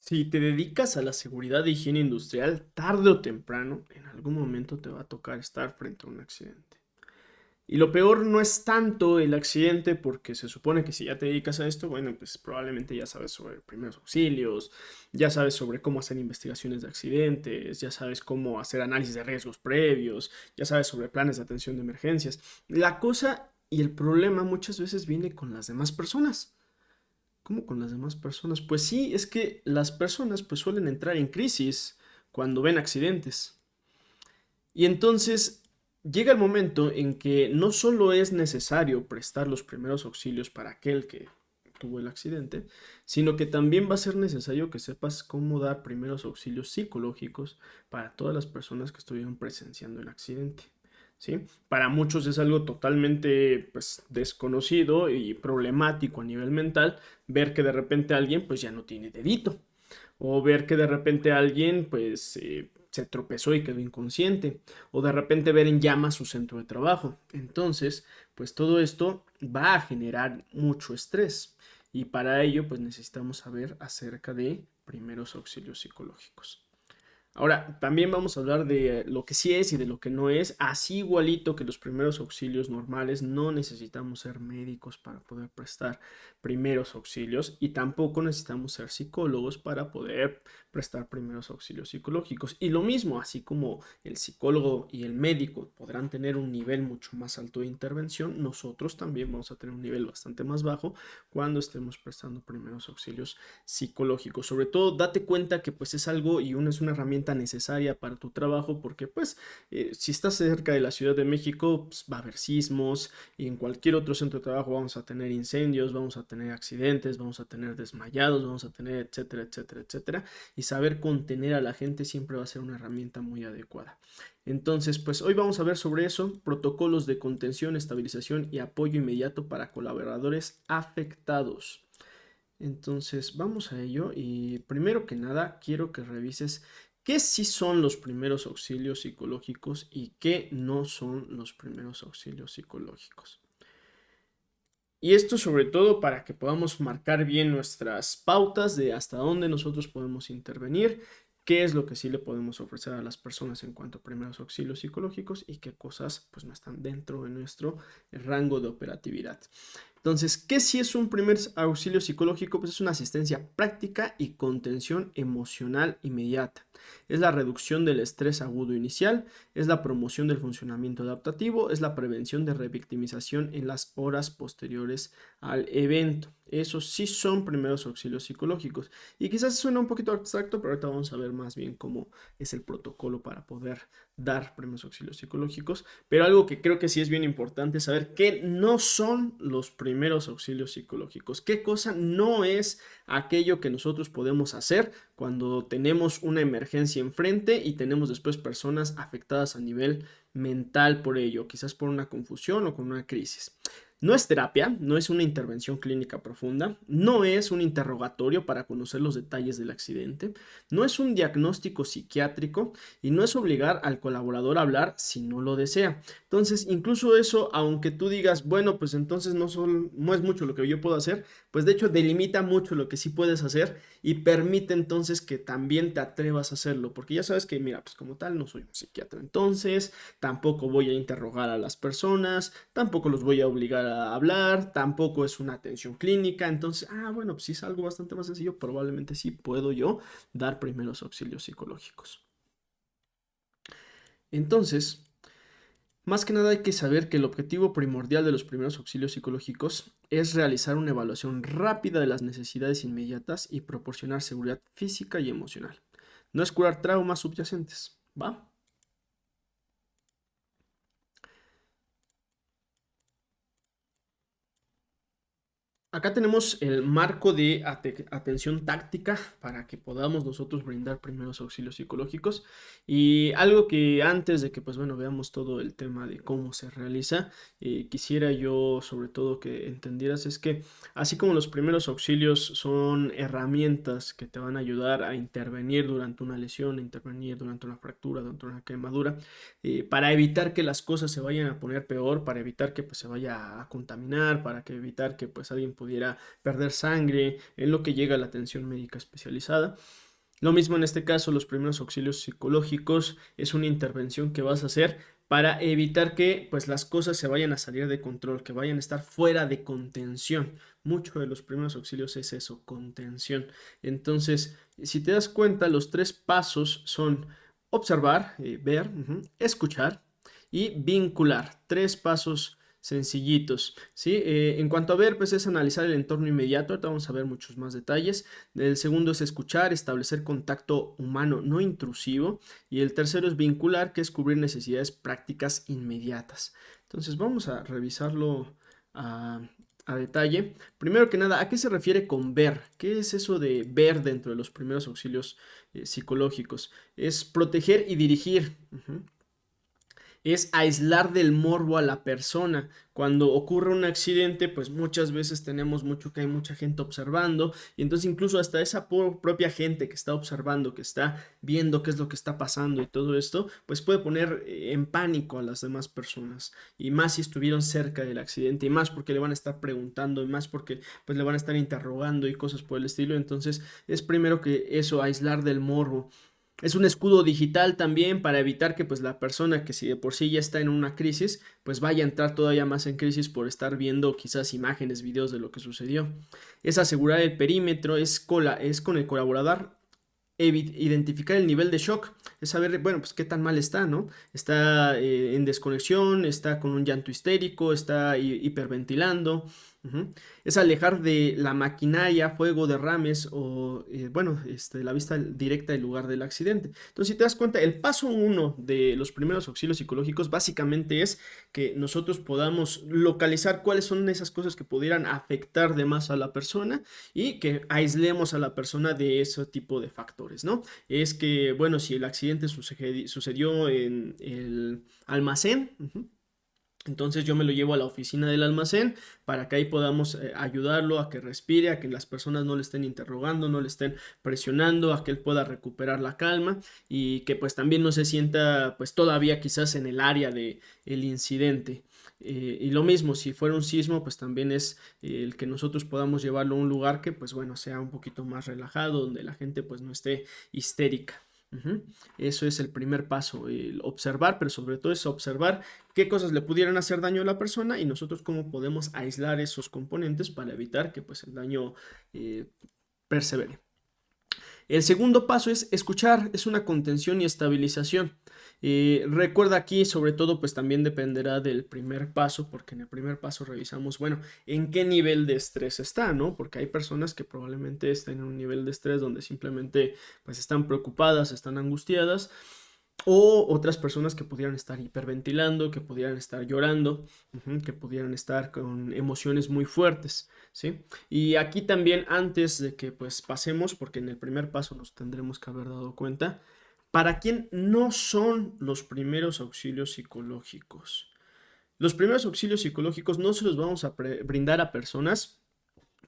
Si te dedicas a la seguridad de higiene industrial, tarde o temprano, en algún momento te va a tocar estar frente a un accidente. Y lo peor no es tanto el accidente, porque se supone que si ya te dedicas a esto, bueno, pues probablemente ya sabes sobre primeros auxilios, ya sabes sobre cómo hacer investigaciones de accidentes, ya sabes cómo hacer análisis de riesgos previos, ya sabes sobre planes de atención de emergencias. La cosa y el problema muchas veces viene con las demás personas. ¿Cómo con las demás personas? Pues sí, es que las personas pues suelen entrar en crisis cuando ven accidentes. Y entonces llega el momento en que no solo es necesario prestar los primeros auxilios para aquel que tuvo el accidente, sino que también va a ser necesario que sepas cómo dar primeros auxilios psicológicos para todas las personas que estuvieron presenciando el accidente. ¿Sí? Para muchos es algo totalmente pues, desconocido y problemático a nivel mental ver que de repente alguien pues ya no tiene dedito o ver que de repente alguien pues se tropezó y quedó inconsciente o de repente ver en llamas su centro de trabajo. Entonces pues todo esto va a generar mucho estrés y para ello pues necesitamos saber acerca de primeros auxilios psicológicos. Ahora, también vamos a hablar de lo que sí es y de lo que no es. Así igualito que los primeros auxilios normales, no necesitamos ser médicos para poder prestar primeros auxilios y tampoco necesitamos ser psicólogos para poder prestar primeros auxilios psicológicos. Y lo mismo, así como el psicólogo y el médico podrán tener un nivel mucho más alto de intervención, nosotros también vamos a tener un nivel bastante más bajo cuando estemos prestando primeros auxilios psicológicos. Sobre todo, date cuenta que pues es algo y es una herramienta necesaria para tu trabajo porque pues si estás cerca de la Ciudad de México pues, va a haber sismos y en cualquier otro centro de trabajo vamos a tener incendios, vamos a tener accidentes, vamos a tener desmayados, vamos a tener etcétera, etcétera, etcétera. Y saber contener a la gente siempre va a ser una herramienta muy adecuada. Entonces, pues hoy vamos a ver sobre eso, protocolos de contención, estabilización y apoyo inmediato para colaboradores afectados. Entonces, vamos a ello y primero que nada quiero que revises qué sí son los primeros auxilios psicológicos y qué no son los primeros auxilios psicológicos. Y esto sobre todo para que podamos marcar bien nuestras pautas de hasta dónde nosotros podemos intervenir, qué es lo que sí le podemos ofrecer a las personas en cuanto a primeros auxilios psicológicos y qué cosas pues no están dentro de nuestro rango de operatividad. Entonces, ¿qué si es un primer auxilio psicológico? Pues es una asistencia práctica y contención emocional inmediata. Es la reducción del estrés agudo inicial, es la promoción del funcionamiento adaptativo, es la prevención de revictimización en las horas posteriores al evento. Esos sí son primeros auxilios psicológicos. Y quizás suena un poquito abstracto, pero ahorita vamos a ver más bien cómo es el protocolo para poder dar primeros auxilios psicológicos. Pero algo que creo que sí es bien importante es saber qué no son los primeros auxilios psicológicos. ¿Qué cosa no es aquello que nosotros podemos hacer cuando tenemos una emergencia enfrente y tenemos después personas afectadas a nivel mental por ello, quizás por una confusión o con una crisis? No es terapia, no es una intervención clínica profunda, no es un interrogatorio para conocer los detalles del accidente, no es un diagnóstico psiquiátrico y no es obligar al colaborador a hablar si no lo desea. Entonces, incluso eso, aunque tú digas, bueno, pues entonces no es mucho lo que yo puedo hacer, pues de hecho delimita mucho lo que sí puedes hacer y permite entonces que también te atrevas a hacerlo, porque ya sabes que, mira, pues como tal no soy un psiquiatra, entonces tampoco voy a interrogar a las personas, tampoco los voy a obligar a hablar, tampoco es una atención clínica, entonces, bueno, pues si es algo bastante más sencillo, probablemente sí puedo yo dar primeros auxilios psicológicos. Entonces, más que nada hay que saber que el objetivo primordial de los primeros auxilios psicológicos es realizar una evaluación rápida de las necesidades inmediatas y proporcionar seguridad física y emocional. No es curar traumas subyacentes, ¿va? Acá tenemos el marco de atención táctica para que podamos nosotros brindar primeros auxilios psicológicos y algo que antes de que pues bueno veamos todo el tema de cómo se realiza, quisiera yo sobre todo que entendieras es que así como los primeros auxilios son herramientas que te van a ayudar a intervenir durante una lesión, a intervenir durante una fractura, durante una quemadura, para evitar que las cosas se vayan a poner peor, para evitar que pues se vaya a contaminar, para que evitar que pues alguien pudiera perder sangre, en lo que llega a la atención médica especializada. Lo mismo en este caso, los primeros auxilios psicológicos es una intervención que vas a hacer para evitar que pues las cosas se vayan a salir de control, que vayan a estar fuera de contención. Mucho de los primeros auxilios es eso, contención. Entonces, si te das cuenta, los 3 pasos son observar, ver, escuchar y vincular. 3 pasos sencillitos, ¿sí? En cuanto a ver, pues es analizar el entorno inmediato. Ahorita vamos a ver muchos más detalles. El segundo es escuchar, establecer contacto humano no intrusivo. Y el tercero es vincular, que es cubrir necesidades prácticas inmediatas. Entonces vamos a revisarlo a detalle. Primero que nada, ¿a qué se refiere con ver? ¿Qué es eso de ver dentro de los primeros auxilios psicológicos? Es proteger y dirigir. Es aislar del morbo a la persona. Cuando ocurre un accidente, pues muchas veces tenemos mucho que hay mucha gente observando y entonces incluso hasta esa propia gente que está observando, que está viendo qué es lo que está pasando y todo esto, pues puede poner en pánico a las demás personas y más si estuvieron cerca del accidente y más porque le van a estar preguntando y más porque pues le van a estar interrogando y cosas por el estilo. Entonces es primero que eso, aislar del morbo. Es un escudo digital también para evitar que pues la persona que si de por sí ya está en una crisis, pues vaya a entrar todavía más en crisis por estar viendo quizás imágenes, videos de lo que sucedió. Es asegurar el perímetro, es con el colaborador identificar el nivel de shock, es saber, bueno, pues qué tan mal está, ¿no? Está en desconexión, está con un llanto histérico, está hiperventilando. Es alejar de la maquinaria, fuego, derrames o, bueno, la vista directa del lugar del accidente. Entonces, si te das cuenta, el paso 1 de los primeros auxilios psicológicos básicamente es que nosotros podamos localizar cuáles son esas cosas que pudieran afectar de más a la persona y que aislemos a la persona de ese tipo de factores, ¿no? Es que, bueno, si el accidente sucedió en el almacén, entonces yo me lo llevo a la oficina del almacén para que ahí podamos ayudarlo a que respire, a que las personas no le estén interrogando, no le estén presionando, a que él pueda recuperar la calma y que pues también no se sienta pues todavía quizás en el área de el incidente. Y lo mismo, si fuera un sismo, pues también es el que nosotros podamos llevarlo a un lugar que pues bueno, sea un poquito más relajado, donde la gente pues no esté histérica. Eso es el primer paso, el observar, pero sobre todo es observar qué cosas le pudieran hacer daño a la persona y nosotros cómo podemos aislar esos componentes para evitar que pues el daño persevere. El segundo paso es escuchar, es una contención y estabilización. Recuerda aquí, sobre todo, pues también dependerá del primer paso, porque en el primer paso revisamos, bueno, en qué nivel de estrés está, ¿no? Porque hay personas que probablemente estén en un nivel de estrés donde simplemente pues están preocupadas, están angustiadas, o otras personas que pudieran estar hiperventilando, que pudieran estar llorando, que pudieran estar con emociones muy fuertes, ¿sí? Y aquí también antes de que pues pasemos, porque en el primer paso nos tendremos que haber dado cuenta, ¿para quién no son los primeros auxilios psicológicos? Los primeros auxilios psicológicos no se los vamos a brindar a personas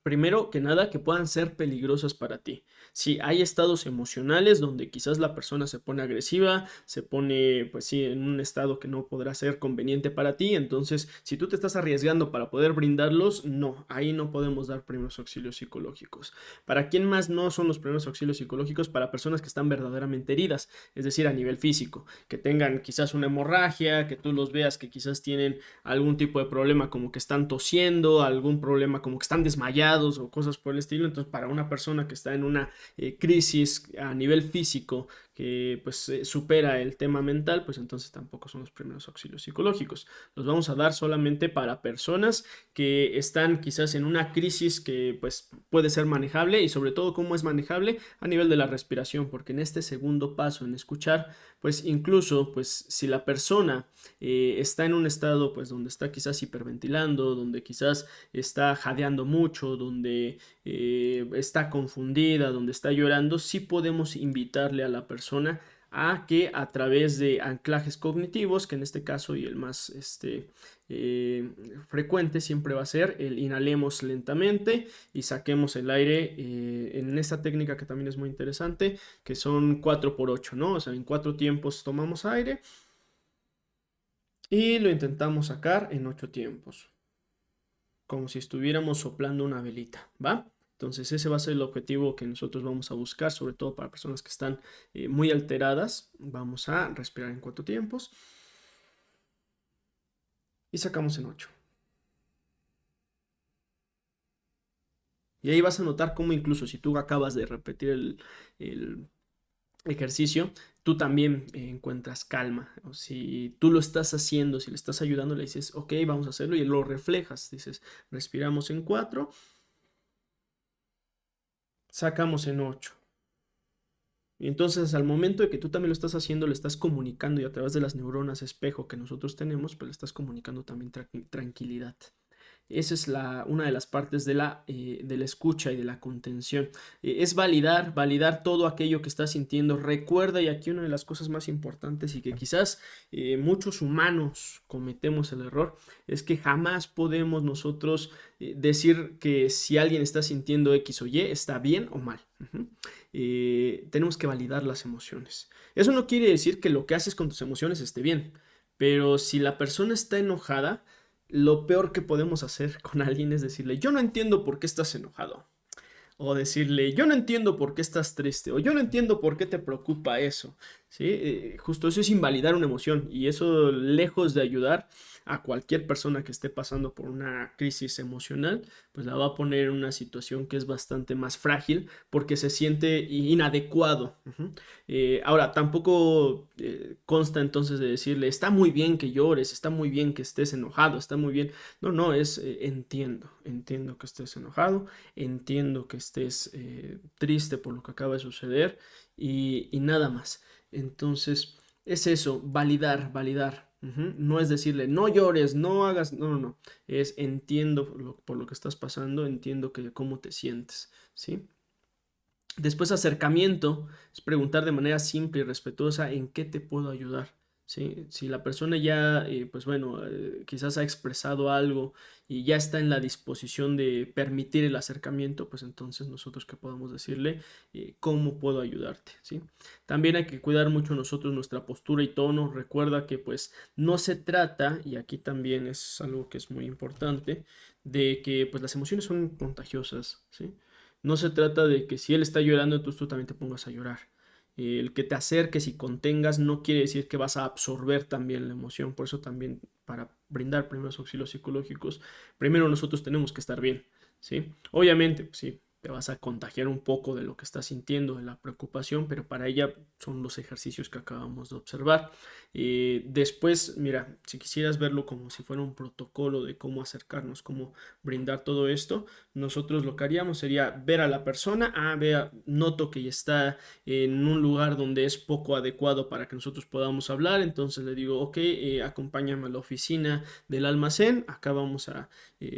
primero que nada, que puedan ser peligrosas para ti. Si hay estados emocionales donde quizás la persona se pone agresiva, se pone, pues sí, en un estado que no podrá ser conveniente para ti, entonces si tú te estás arriesgando para poder brindarlos, no, ahí no podemos dar primeros auxilios psicológicos. ¿Para quién más no son los primeros auxilios psicológicos? Para personas que están verdaderamente heridas, es decir, a nivel físico, que tengan quizás una hemorragia, que tú los veas que quizás tienen algún tipo de problema como que están tosiendo, algún problema como que están desmayados o cosas por el estilo. Entonces para una persona que está en una crisis a nivel físico que pues supera el tema mental, pues entonces tampoco son los primeros auxilios psicológicos. Los vamos a dar solamente para personas que están quizás en una crisis que pues puede ser manejable y sobre todo cómo es manejable a nivel de la respiración, porque en este segundo paso en escuchar, pues incluso pues si la persona está en un estado pues donde está quizás hiperventilando, donde quizás está jadeando mucho, donde está confundida, donde está llorando, sí podemos invitarle a la persona a que a través de anclajes cognitivos, que en este caso y el más frecuente siempre va a ser el inhalemos lentamente y saquemos el aire en esta técnica que también es muy interesante, que son 4x8, ¿no? O sea, en 4 tiempos tomamos aire y lo intentamos sacar en 8 tiempos. como si estuviéramos soplando una velita, ¿va? Entonces ese va a ser el objetivo que nosotros vamos a buscar, sobre todo para personas que están muy alteradas. Vamos a respirar en 4 tiempos y sacamos en 8. Y ahí vas a notar cómo incluso si tú acabas de repetir el ejercicio, tú también encuentras calma. O si tú lo estás haciendo, si le estás ayudando, le dices, ok, vamos a hacerlo y lo reflejas. Dices, respiramos en 4, sacamos en 8. Y entonces al momento de que tú también lo estás haciendo, le estás comunicando y a través de las neuronas espejo que nosotros tenemos, pues le estás comunicando también tranquilidad. Esa es una de las partes de la escucha y de la contención. Es validar todo aquello que estás sintiendo. Recuerda, y aquí una de las cosas más importantes y que quizás muchos humanos cometemos el error, es que jamás podemos nosotros decir que si alguien está sintiendo X o Y está bien o mal. Tenemos que validar las emociones. Eso no quiere decir que lo que haces con tus emociones esté bien, pero si la persona está enojada, lo peor que podemos hacer con alguien es decirle, yo no entiendo por qué estás enojado. O decirle, yo no entiendo por qué estás triste. O yo no entiendo por qué te preocupa eso. ¿Sí? Justo eso es invalidar una emoción. Y eso, lejos de ayudar a cualquier persona que esté pasando por una crisis emocional, pues la va a poner en una situación que es bastante más frágil porque se siente inadecuado. Ahora, tampoco consta entonces de decirle, está muy bien que llores, está muy bien que estés enojado, está muy bien. No, no, es entiendo que estés enojado, entiendo que estés triste por lo que acaba de suceder y nada más. Entonces, es eso, validar. No es decirle, no llores, no hagas, no, no, no. Es entiendo por lo que estás pasando, entiendo que cómo te sientes, ¿sí? Después acercamiento es preguntar de manera simple y respetuosa en qué te puedo ayudar. ¿Sí? Si la persona ya, pues bueno, quizás ha expresado algo y ya está en la disposición de permitir el acercamiento, pues entonces nosotros que podamos decirle cómo puedo ayudarte. ¿Sí? También hay que cuidar mucho nosotros nuestra postura y tono. Recuerda que pues no se trata, y aquí también es algo que es muy importante, de que pues las emociones son contagiosas. ¿Sí? No se trata de que si él está llorando, entonces tú también te pongas a llorar. El que te acerques y contengas no quiere decir que vas a absorber también la emoción. Por eso también para brindar primeros auxilios psicológicos, primero nosotros tenemos que estar bien, ¿sí? Obviamente, pues sí, te vas a contagiar un poco de lo que estás sintiendo, de la preocupación, pero para ella son los ejercicios que acabamos de observar. Después, mira, si quisieras verlo como si fuera un protocolo de cómo acercarnos, cómo brindar todo esto, nosotros lo que haríamos sería ver a la persona, vea, noto que ya está en un lugar donde es poco adecuado para que nosotros podamos hablar, entonces le digo, ok, acompáñame a la oficina del almacén, acá vamos a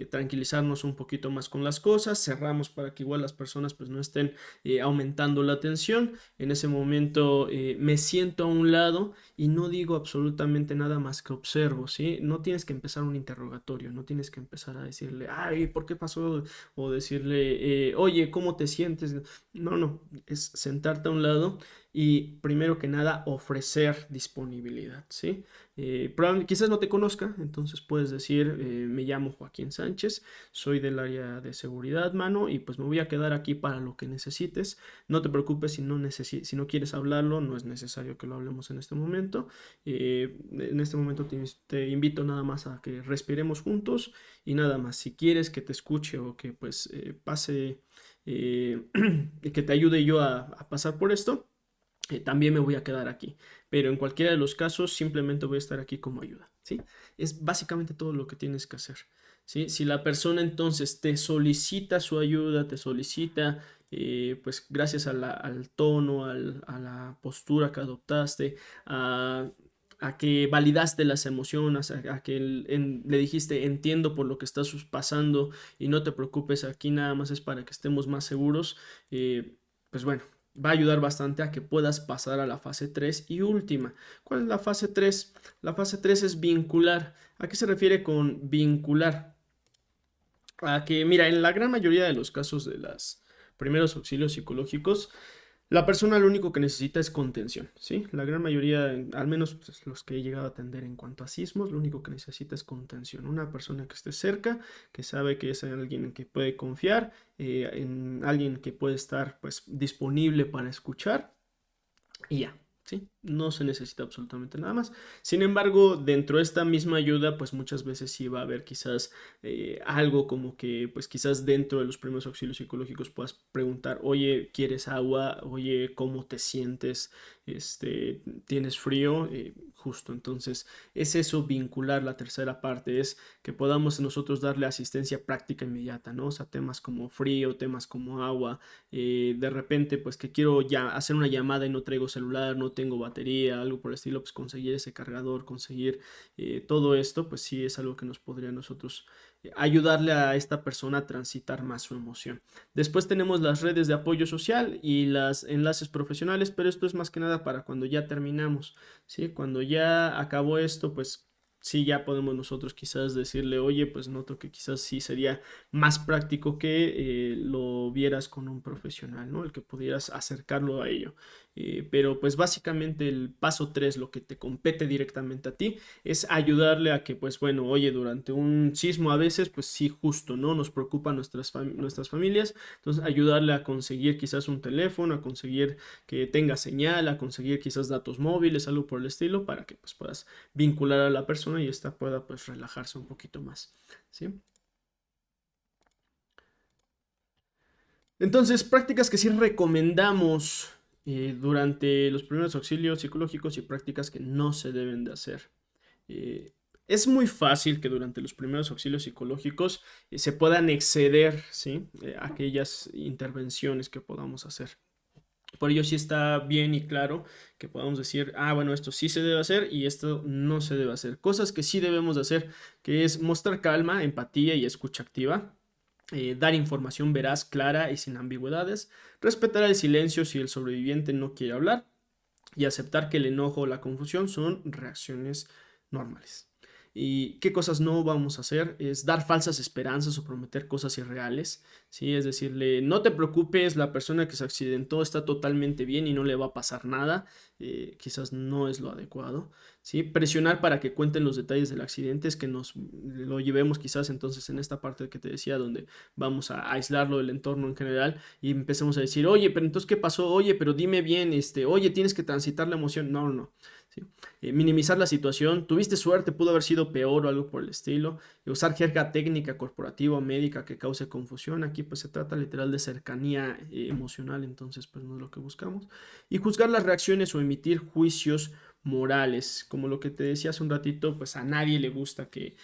tranquilizarnos un poquito más con las cosas, cerramos para que igual las personas pues no estén aumentando la tensión, en ese momento me siento a un lado y no digo absolutamente nada más que observo, ¿sí? No tienes que empezar un interrogatorio, no tienes que empezar a decirle, ay, ¿por qué pasó? O decirle, oye, ¿cómo te sientes? No, no, es sentarte a un lado y primero que nada ofrecer disponibilidad, ¿sí? Quizás no te conozca, entonces puedes decir, me llamo Joaquín Sánchez, soy del área de seguridad, mano, y pues me voy a quedar aquí para lo que necesites. No te preocupes si no quieres hablarlo, no es necesario que lo hablemos en este momento. En este momento te invito nada más a que respiremos juntos y nada más. Si quieres que te escuche o que pues pase, que te ayude yo a pasar por esto, también me voy a quedar aquí. Pero en cualquiera de los casos, simplemente voy a estar aquí como ayuda, ¿sí? Es básicamente todo lo que tienes que hacer, ¿sí? Si la persona entonces te solicita su ayuda, te solicita, pues gracias al tono, a la postura que adoptaste, a que validaste las emociones, a que le dijiste entiendo por lo que estás pasando y no te preocupes, aquí nada más es para que estemos más seguros, pues bueno, va a ayudar bastante a que puedas pasar a la fase 3 y última. ¿Cuál es la fase 3? La fase 3 es vincular. ¿A qué se refiere con vincular? A que, mira, en la gran mayoría de los casos de los primeros auxilios psicológicos, La persona lo único que necesita es contención, ¿sí? La gran mayoría, al menos pues, los que he llegado a atender en cuanto a sismos, lo único que necesita es contención. Una persona que esté cerca, que sabe que es alguien en que puede confiar, en alguien que puede estar pues disponible para escuchar y ya, ¿sí? No se necesita absolutamente nada más. Sin embargo, dentro de esta misma ayuda, pues muchas veces sí va a haber quizás algo como que, pues quizás dentro de los primeros auxilios psicológicos puedas preguntar, oye, ¿quieres agua? Oye, ¿cómo te sientes? ¿Tienes frío? Justo, entonces es eso vincular la tercera parte, es que podamos nosotros darle asistencia práctica inmediata, ¿no? O sea, temas como frío, temas como agua, de repente pues que quiero ya hacer una llamada y no traigo celular, no tengo batería, algo por el estilo, pues conseguir ese cargador, conseguir todo esto, pues sí es algo que nos podría a nosotros ayudarle a esta persona a transitar más su emoción. Después tenemos las redes de apoyo social y las enlaces profesionales, pero esto es más que nada para cuando ya terminamos, ¿sí? Cuando ya acabó esto, pues sí, ya podemos nosotros quizás decirle, oye, pues noto que quizás sí sería más práctico que lo vieras con un profesional, ¿no? El que pudieras acercarlo a ello. Pero pues básicamente el paso 3 lo que te compete directamente a ti, es ayudarle a que, pues bueno, oye, durante un sismo a veces, pues sí, justo, ¿no? Nos preocupan nuestras familias, entonces ayudarle a conseguir quizás un teléfono, a conseguir que tenga señal, a conseguir quizás datos móviles, algo por el estilo, para que pues puedas vincular a la persona y ésta pueda pues relajarse un poquito más, ¿sí? Entonces, prácticas que sí recomendamos durante los primeros auxilios psicológicos y prácticas que no se deben de hacer. Eh, es muy fácil que durante los primeros auxilios psicológicos se puedan exceder, ¿sí? Aquellas intervenciones que podamos hacer. Por ello sí está bien y claro que podamos decir, ah, bueno, esto sí se debe hacer y esto no se debe hacer. Cosas que sí debemos de hacer, que es mostrar calma, empatía y escucha activa. Dar información veraz, clara y sin ambigüedades, respetar el silencio si el sobreviviente no quiere hablar y aceptar que el enojo o la confusión son reacciones normales. ¿Y qué cosas no vamos a hacer? Es dar falsas esperanzas o prometer cosas irreales, ¿sí? Es decirle, no te preocupes, la persona que se accidentó está totalmente bien y no le va a pasar nada, quizás no es lo adecuado, ¿sí? Presionar para que cuenten los detalles del accidente, es que nos lo llevemos quizás entonces en esta parte que te decía, donde vamos a aislarlo del entorno en general y empecemos a decir, oye, pero entonces, ¿qué pasó? Oye, pero dime bien, oye, tienes que transitar la emoción. No, no. ¿Sí? Minimizar la situación, tuviste suerte, pudo haber sido peor o algo por el estilo, usar jerga técnica, corporativa o médica que cause confusión, aquí pues se trata literal de cercanía emocional, entonces pues no es lo que buscamos, y juzgar las reacciones o emitir juicios morales, como lo que te decía hace un ratito, pues a nadie le gusta que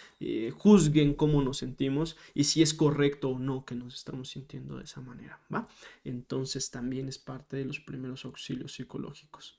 juzguen cómo nos sentimos y si es correcto o no que nos estamos sintiendo de esa manera, ¿va? Entonces también es parte de los primeros auxilios psicológicos.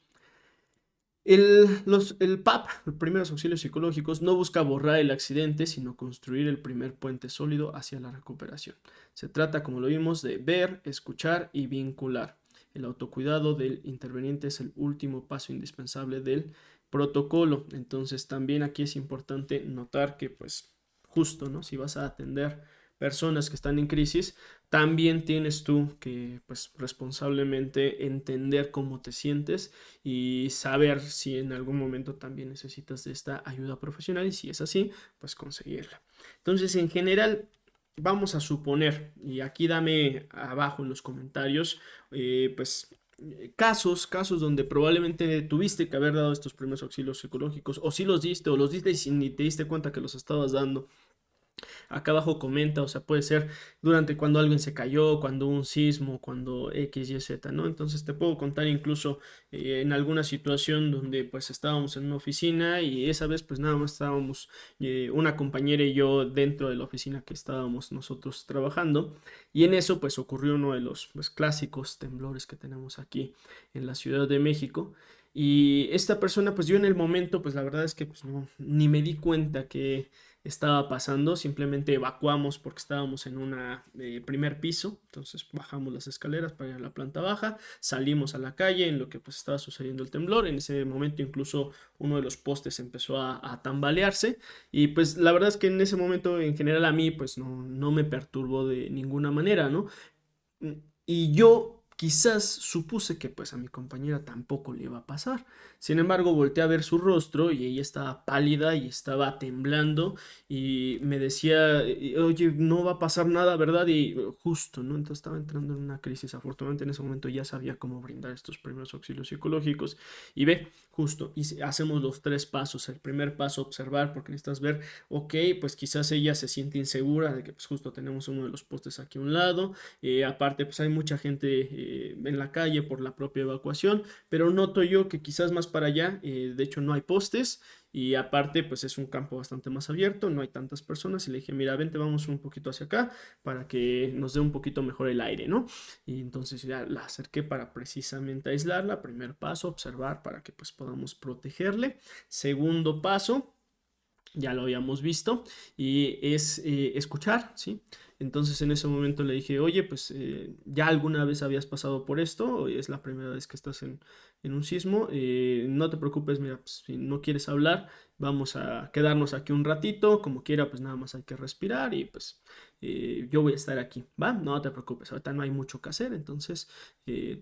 El PAP, los primeros auxilios psicológicos, no busca borrar el accidente, sino construir el primer puente sólido hacia la recuperación. Se trata, como lo vimos, de ver, escuchar y vincular. El autocuidado del interveniente es el último paso indispensable del protocolo. Entonces, también aquí es importante notar que, pues, justo, ¿no? Si vas a atender personas que están en crisis, también tienes tú que, pues, responsablemente entender cómo te sientes y saber si en algún momento también necesitas de esta ayuda profesional y si es así, pues conseguirla. Entonces, en general, vamos a suponer, y aquí dame abajo en los comentarios, pues casos donde probablemente tuviste que haber dado estos primeros auxilios psicológicos, o si los diste, o los diste y ni te diste cuenta que los estabas dando. Acá abajo comenta, o sea, puede ser durante cuando alguien se cayó, cuando hubo un sismo, cuando X, Y, Z, ¿no? Entonces te puedo contar incluso en alguna situación donde pues estábamos en una oficina y esa vez pues nada más estábamos una compañera y yo dentro de la oficina que estábamos nosotros trabajando y en eso pues ocurrió uno de los pues, clásicos temblores que tenemos aquí en la Ciudad de México. Y esta persona, pues yo en el momento, pues la verdad es que pues no, ni me di cuenta que estaba pasando, simplemente evacuamos porque estábamos en un primer piso, entonces bajamos las escaleras para ir a la planta baja, salimos a la calle en lo que pues estaba sucediendo el temblor, en ese momento incluso uno de los postes empezó a tambalearse y pues la verdad es que en ese momento en general a mí pues no me perturbó de ninguna manera, ¿no? Y yo Quizás supuse que pues a mi compañera tampoco le iba a pasar. Sin embargo, volteé a ver su rostro y ella estaba pálida y estaba temblando y me decía, oye, no va a pasar nada, ¿verdad? Y justo, ¿no? Entonces estaba entrando en una crisis. Afortunadamente en ese momento ya sabía cómo brindar estos primeros auxilios psicológicos. Y ve, justo, y hacemos los tres pasos. El primer paso, observar, porque necesitas ver, ok, pues quizás ella se siente insegura de que pues justo tenemos uno de los postes aquí a un lado. Aparte, pues hay mucha gente en la calle por la propia evacuación, pero noto yo que quizás más para allá, de hecho no hay postes y aparte pues es un campo bastante más abierto, no hay tantas personas y le dije, mira, vente, vamos un poquito hacia acá para que nos dé un poquito mejor el aire, ¿no? Y entonces ya la acerqué para precisamente aislarla. Primer paso, observar para que pues podamos protegerle. Segundo paso, ya lo habíamos visto, y es escuchar, ¿sí? Entonces en ese momento le dije, oye, pues ya alguna vez habías pasado por esto, o es la primera vez que estás en un sismo, no te preocupes, mira, pues, si no quieres hablar, vamos a quedarnos aquí un ratito, como quiera, pues nada más hay que respirar y pues yo voy a estar aquí, ¿va? No te preocupes, ahorita no hay mucho que hacer, entonces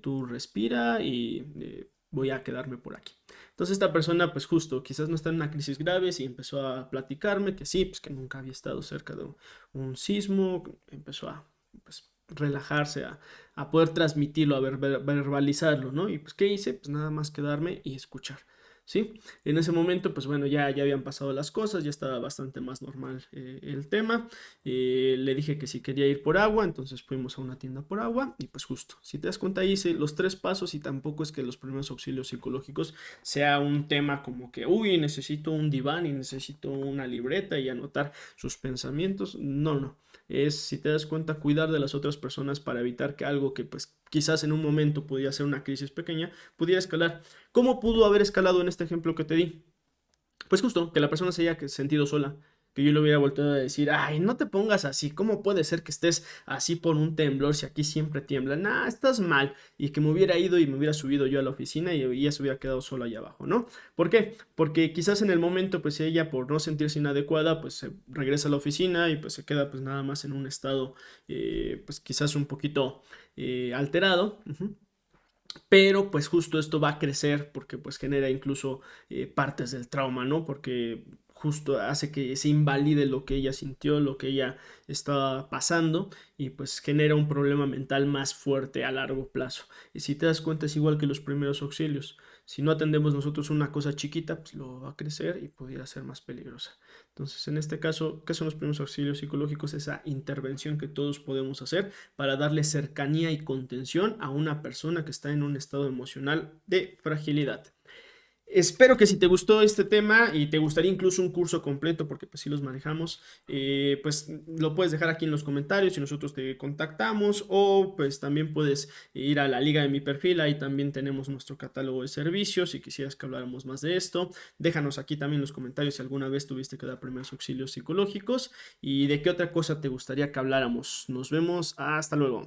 tú respira y voy a quedarme por aquí. Entonces esta persona, pues justo, quizás no está en una crisis grave, y empezó a platicarme que sí, pues que nunca había estado cerca de un sismo, empezó a pues, relajarse, a poder transmitirlo, a verbalizarlo, ¿no? Y pues, ¿qué hice? Pues nada más quedarme y escuchar. ¿Sí? En ese momento, pues bueno, ya habían pasado las cosas, ya estaba bastante más normal el tema. Le dije que si quería ir por agua, entonces fuimos a una tienda por agua y pues justo, si te das cuenta, hice los tres pasos y tampoco es que los primeros auxilios psicológicos sea un tema como que, uy, necesito un diván y necesito una libreta y anotar sus pensamientos. No, no. Es, si te das cuenta, cuidar de las otras personas para evitar que algo que pues quizás en un momento podía ser una crisis pequeña, pudiera escalar. ¿Cómo pudo haber escalado en este ejemplo que te di? Pues justo, que la persona se haya sentido sola, que yo le hubiera volteado a decir, ay, no te pongas así, ¿cómo puede ser que estés así por un temblor si aquí siempre tiembla? Nah, estás mal. Y que me hubiera ido y me hubiera subido yo a la oficina y ella se hubiera quedado sola allá abajo, ¿no? ¿Por qué? Porque quizás en el momento, pues ella por no sentirse inadecuada, pues se regresa a la oficina y pues se queda pues nada más en un estado, pues quizás un poquito alterado. Pero pues justo esto va a crecer porque pues genera incluso partes del trauma, ¿no? Porque justo hace que se invalide lo que ella sintió, lo que ella estaba pasando y pues genera un problema mental más fuerte a largo plazo. Y si te das cuenta es igual que los primeros auxilios. Si no atendemos nosotros una cosa chiquita, pues lo va a crecer y pudiera ser más peligrosa. Entonces, en este caso, ¿qué son los primeros auxilios psicológicos? Esa intervención que todos podemos hacer para darle cercanía y contención a una persona que está en un estado emocional de fragilidad. Espero que si te gustó este tema y te gustaría incluso un curso completo, porque pues sí los manejamos, pues lo puedes dejar aquí en los comentarios y nosotros te contactamos o pues también puedes ir a la liga de mi perfil, ahí también tenemos nuestro catálogo de servicios si quisieras que habláramos más de esto. Déjanos aquí también en los comentarios si alguna vez tuviste que dar primeros auxilios psicológicos y de qué otra cosa te gustaría que habláramos. Nos vemos, hasta luego.